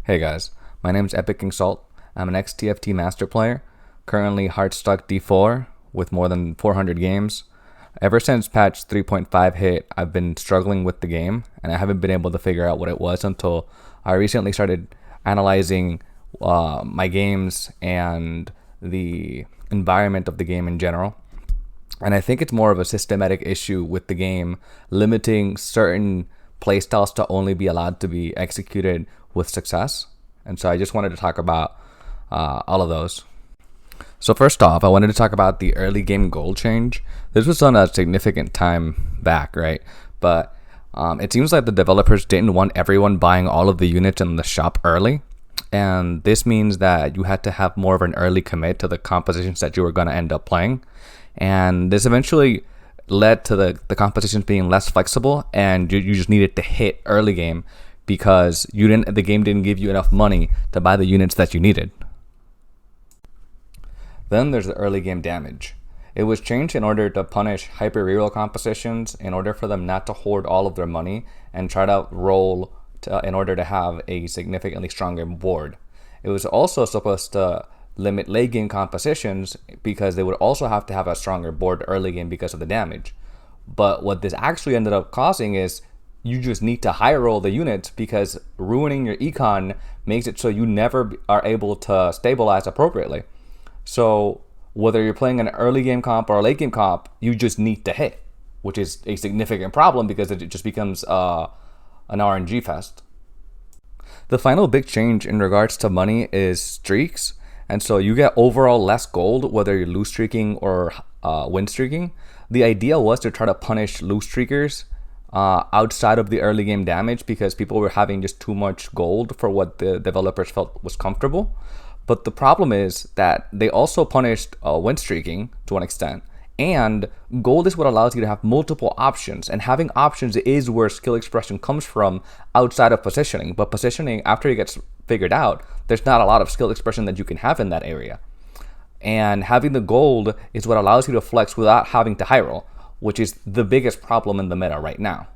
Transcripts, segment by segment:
Hey guys, my name is Epic King Salt. I'm an ex-TFT master player, currently hardstuck D4 with more than 400 games. Ever since patch 3.5 hit, I've been struggling with the game, and I haven't been able to figure out what it was until I recently started analyzing my games and the environment of the game in general. And I think it's more of a systematic issue with the game, limiting certain playstyles to only be allowed to be executed with success. And so I just wanted to talk about all of those. So first off, I wanted to talk about the early game goal change. This was done a significant time back, right? But it seems like the developers didn't want everyone buying all of the units in the shop early. And this means that you had to have more of an early commit to the compositions that you were going to end up playing. And this eventually led to the compositions being less flexible, and you just needed to hit early game because the game didn't give you enough money to buy the units that you needed. Then there's the early game damage. It was changed in order to punish hyper reroll compositions, in order for them not to hoard all of their money and try to roll in order to have a significantly stronger board. It was also supposed to limit late game compositions because they would also have to have a stronger board early game because of the damage. But what this actually ended up causing is you just need to high roll the units, because ruining your econ makes it so you never are able to stabilize appropriately. So whether you're playing an early game comp or a late game comp, you just need to hit, which is a significant problem because it just becomes an RNG fest. The final big change in regards to money is streaks. And so you get overall less gold whether you're lose streaking or win streaking. The idea was to try to punish lose streakers outside of the early game damage, because people were having just too much gold for what the developers felt was comfortable. But the problem is that they also punished win streaking to an extent. And gold is what allows you to have multiple options, and having options is where skill expression comes from outside of positioning. But positioning, after it gets figured out, there's not a lot of skill expression that you can have in that area. And having the gold is what allows you to flex without having to high roll, which is the biggest problem in the meta right now.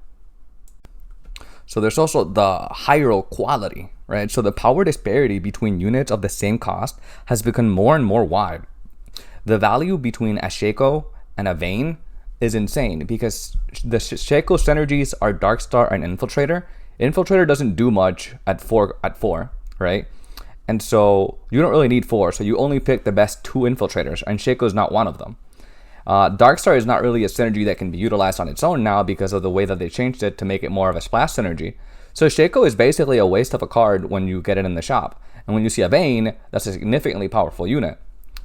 So there's also the high roll quality, right? So the power disparity between units of the same cost has become more and more wide. The value between a Shaco and a Vayne is insane, because the Shaco synergies are Darkstar and Infiltrator. Infiltrator doesn't do much at four, right? And so you don't really need 4, so you only pick the best 2 Infiltrators, and Shaco is not one of them. Darkstar is not really a synergy that can be utilized on its own now because of the way that they changed it to make it more of a splash synergy. So Shaco is basically a waste of a card when you get it in the shop. And when you see a Vayne, that's a significantly powerful unit.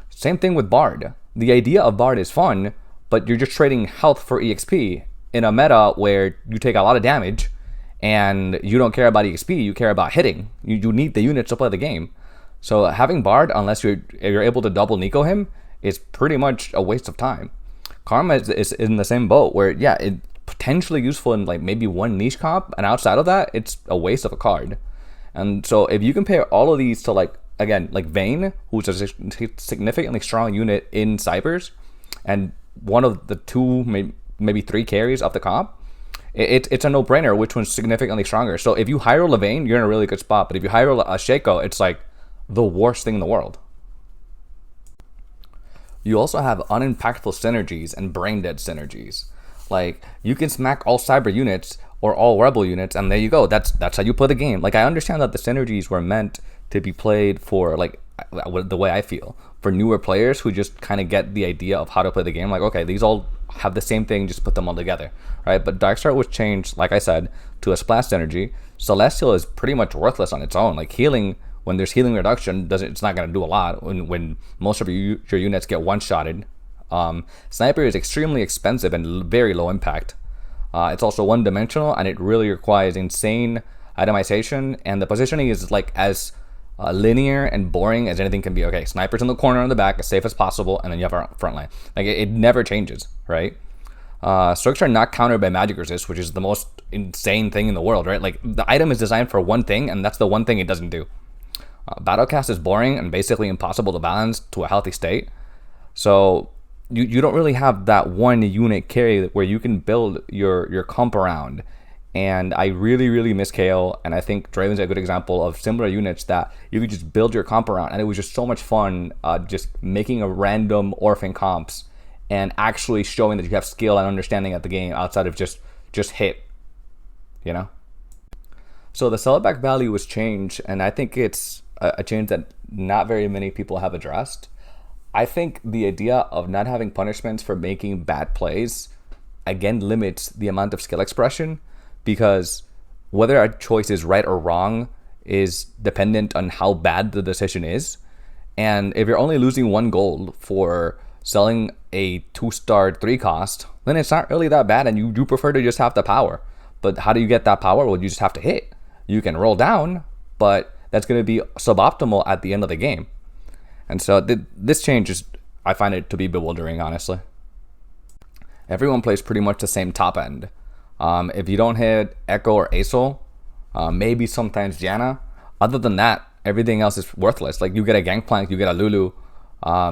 Same thing with Bard. The idea of Bard is fun, but you're just trading health for EXP in a meta where you take a lot of damage and you don't care about EXP, you care about hitting. You need the units to play the game. So having Bard, unless you're able to double Nico him, is pretty much a waste of time. Karma is in the same boat where, yeah, it's potentially useful in like maybe one niche comp, and outside of that, it's a waste of a card. And so if you compare all of these to like Vayne, who's a significantly strong unit in Cybers, and one of the 2, maybe 3 carries of the comp, it's a no-brainer which one's significantly stronger. So if you high roll a Vayne, you're in a really good spot. But if you high roll a Shaco, it's like the worst thing in the world. You also have unimpactful synergies and brain-dead synergies. Like, you can smack all Cyber units or all Rebel units, and there you go. That's how you play the game. Like, I understand that the synergies were meant to be played for, like, the way I feel, for newer players who just kind of get the idea of how to play the game. Like, okay, these all have the same thing, just put them all together, right? But Darkstar was changed, like I said, to a splash synergy. Celestial is pretty much worthless on its own. Like, healing, when there's healing reduction, it's not going to do a lot when most of your units get one-shotted. Sniper is extremely expensive and very low impact. It's also one-dimensional, and it really requires insane itemization, and the positioning is like as linear and boring as anything can be. Okay, Sniper's in the corner on the back, as safe as possible, and then you have our front line. Like, it never changes, right? Strokes are not countered by magic resist, which is the most insane thing in the world, right? Like, the item is designed for one thing, and that's the one thing it doesn't do. Battlecast is boring and basically impossible to balance to a healthy state. So you don't really have that one unit carry where you can build your comp around And I really, really miss KO. And I think Draven's a good example of similar units that you could just build your comp around. And it was just so much fun just making a random orphan comps and actually showing that you have skill and understanding at the game outside of just hit, you know? So the sellback value was changed, and I think it's a change that not very many people have addressed. I think the idea of not having punishments for making bad plays, again, limits the amount of skill expression, because whether a choice is right or wrong is dependent on how bad the decision is. And if you're only losing 1 gold for selling a 2-star 3 cost, then it's not really that bad, and you do prefer to just have the power. But how do you get that power? Well, you just have to hit. You can roll down, but that's going to be suboptimal at the end of the game. And so this change is, I find it to be bewildering, honestly. Everyone plays pretty much the same top end. If you don't hit Echo or Acel, maybe sometimes Janna. Other than that, everything else is worthless. Like, you get a Gangplank, you get a Lulu.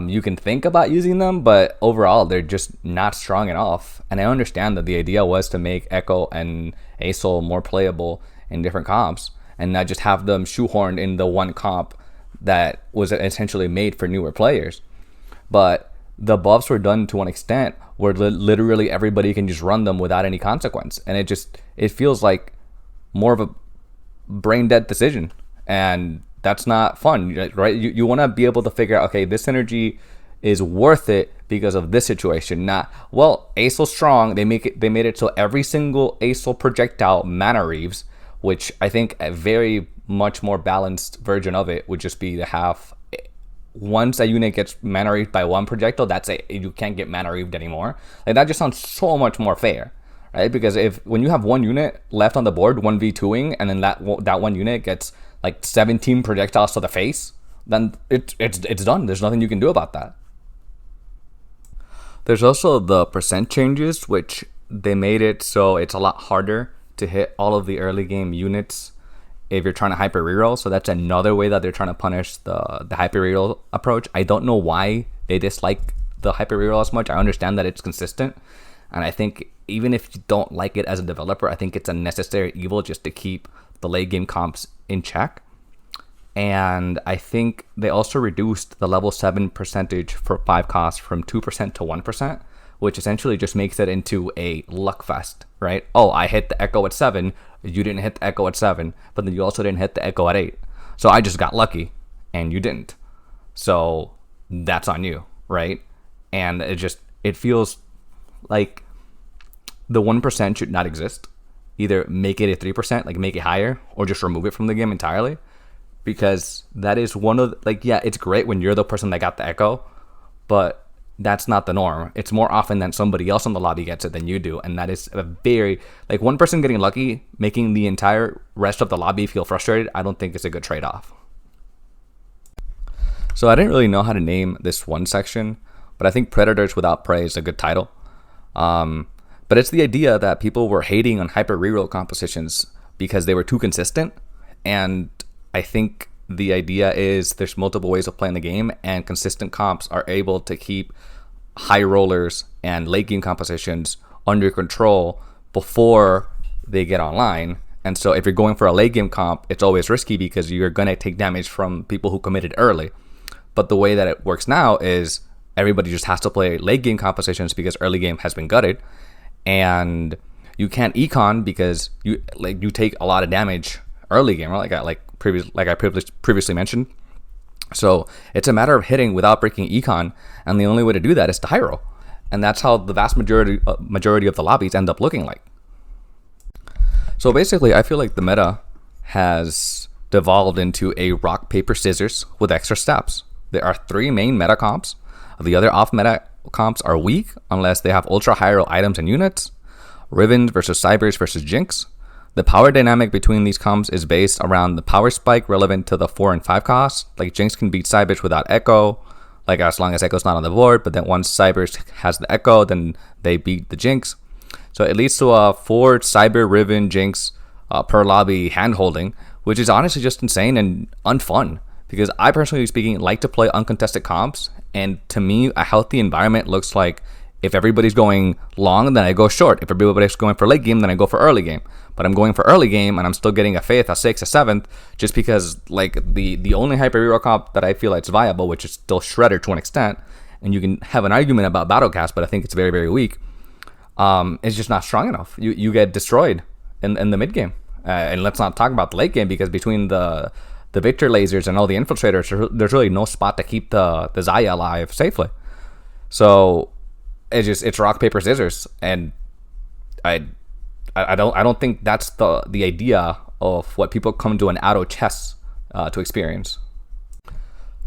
You can think about using them, but overall, they're just not strong enough. And I understand that the idea was to make Echo and Acel more playable in different comps, and not just have them shoehorned in the one comp that was essentially made for newer players. But the buffs were done to an extent where literally everybody can just run them without any consequence. And it feels like more of a brain dead decision. And that's not fun, right? You want to be able to figure out, okay, this synergy is worth it because of this situation. Not, well, Acel strong. They made it so every single Acel projectile mana reaves, which I think a very much more balanced version of it would just be to have, once a unit gets mana reaved by 1 projectile, that's it. You can't get mana reaved anymore. Like, that just sounds so much more fair, right? Because when you have 1 unit left on the board, 1v2ing, and then that 1 unit gets like 17 projectiles to the face, then it's done. There's nothing you can do about that. There's also the percent changes, which they made it so it's a lot harder to hit all of the early game units if you're trying to hyper reroll. So that's another way that they're trying to punish the hyper reroll approach. I don't know why they dislike the hyper reroll as much. I understand that it's consistent, and I think even if you don't like it as a developer, I think it's a necessary evil just to keep the late game comps in check. And I think they also reduced the level 7 percentage for 5 costs from 2% to 1%, which essentially just makes it into a luck fest, right? Oh, I hit the Echo at 7, you didn't hit the Echo at 7, but then you also didn't hit the Echo at 8. So I just got lucky, and you didn't. So that's on you, right? And it feels like the 1% should not exist. Either make it a 3%, like make it higher, or just remove it from the game entirely. Because that is one of, yeah, it's great when you're the person that got the Echo, but that's not the norm. It's more often than somebody else in the lobby gets it than you do, and that is a very, one person getting lucky, making the entire rest of the lobby feel frustrated, I don't think it's a good trade-off. So I didn't really know how to name this one section, but I think Predators Without Prey is a good title. But it's the idea that people were hating on hyper reroll compositions because they were too consistent, and I think the idea is there's multiple ways of playing the game, and consistent comps are able to keep high rollers and late game compositions under control before they get online. And so if you're going for a late game comp, it's always risky because you're going to take damage from people who committed early. But the way that it works now is everybody just has to play late game compositions because early game has been gutted, and you can't econ because you take a lot of damage early game, right? Like I previously mentioned. So it's a matter of hitting without breaking econ, and the only way to do that is to high roll, and that's how the vast majority of the lobbies end up looking like. So basically, I feel like the meta has devolved into a rock paper scissors with extra steps. There are 3 main meta comps. The other off meta comps are weak unless they have ultra high roll items and units. Riven versus Cybers versus Jinx. The power dynamic between these comps is based around the power spike relevant to the 4 and 5 costs. Like, Jinx can beat Cybers without Echo, like as long as Echo's not on the board, but then once Cybers has the Echo, then they beat the Jinx. So it leads to a 4 Cyber, Riven, Jinx per lobby hand-holding, which is honestly just insane and unfun. Because I personally speaking like to play uncontested comps, and to me, a healthy environment looks like If everybody's going long, then I go short. If everybody's going for late game, then I go for early game. But I'm going for early game, and I'm still getting a 5th, a 6th, a 7th, just because like the only hyper reroll comp that I feel like is viable, which is still Shredder to an extent, and you can have an argument about Battlecast, but I think it's very, very weak. It's just not strong enough. You get destroyed in the mid game, and let's not talk about the late game, because between the Victor lasers and all the infiltrators, there's really no spot to keep the Zaya alive safely. So it's rock paper scissors, and I don't think that's the idea of what people come to an auto chess to experience.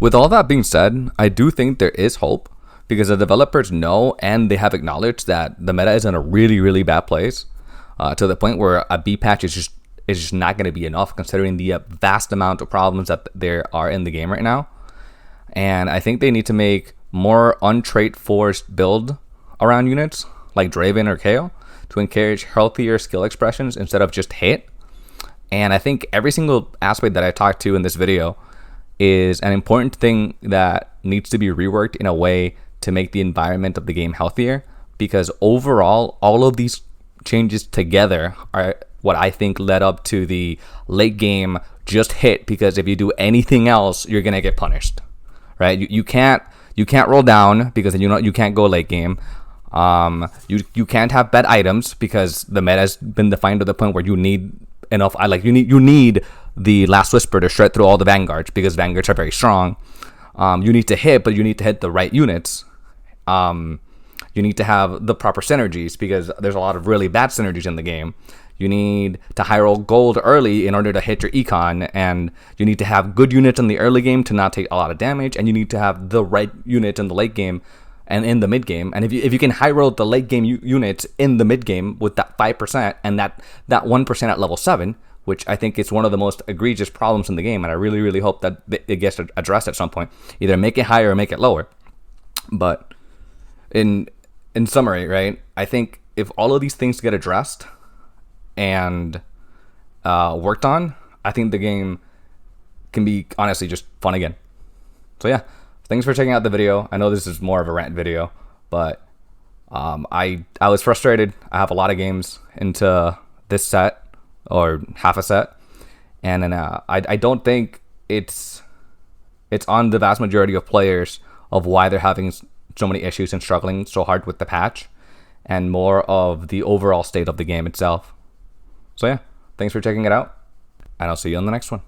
With all that being said, I do think there is hope, because the developers know and they have acknowledged that the meta is in a really, really bad place, to the point where a B patch is just not going to be enough, considering the vast amount of problems that there are in the game right now. And I think they need to make more untrait forced build around units like Draven or Kayle to encourage healthier skill expressions instead of just hit. And I think every single aspect that I talked to in this video is an important thing that needs to be reworked in a way to make the environment of the game healthier, because overall all of these changes together are what I think led up to the late game just hit, because if you do anything else you're gonna get punished, right? You can't roll down, because you can't go late game. You can't have bad items, because the meta has been defined to the point where you need enough. You need the Last Whisper to shred through all the vanguards, because vanguards are very strong. You need to hit, but you need to hit the right units. You need to have the proper synergies, because there's a lot of really bad synergies in the game. You need to high roll gold early in order to hit your econ, and you need to have good units in the early game to not take a lot of damage, and you need to have the right units in the late game and in the mid game. And if you can high roll the late game units in the mid game with that 5% and that 1% at level 7, which I think is one of the most egregious problems in the game, and I really, really hope that it gets addressed at some point. Either make it higher or make it lower. But in summary, right, I think if all of these things get addressed and worked on, I think the game can be honestly just fun again. So yeah, thanks for checking out the video. I know this is more of a rant video, but I was frustrated. I have a lot of games into this set, or half a set, and then I don't think it's on the vast majority of players of why they're having so many issues and struggling so hard with the patch, and more of the overall state of the game itself. So yeah, thanks for checking it out, and I'll see you on the next one.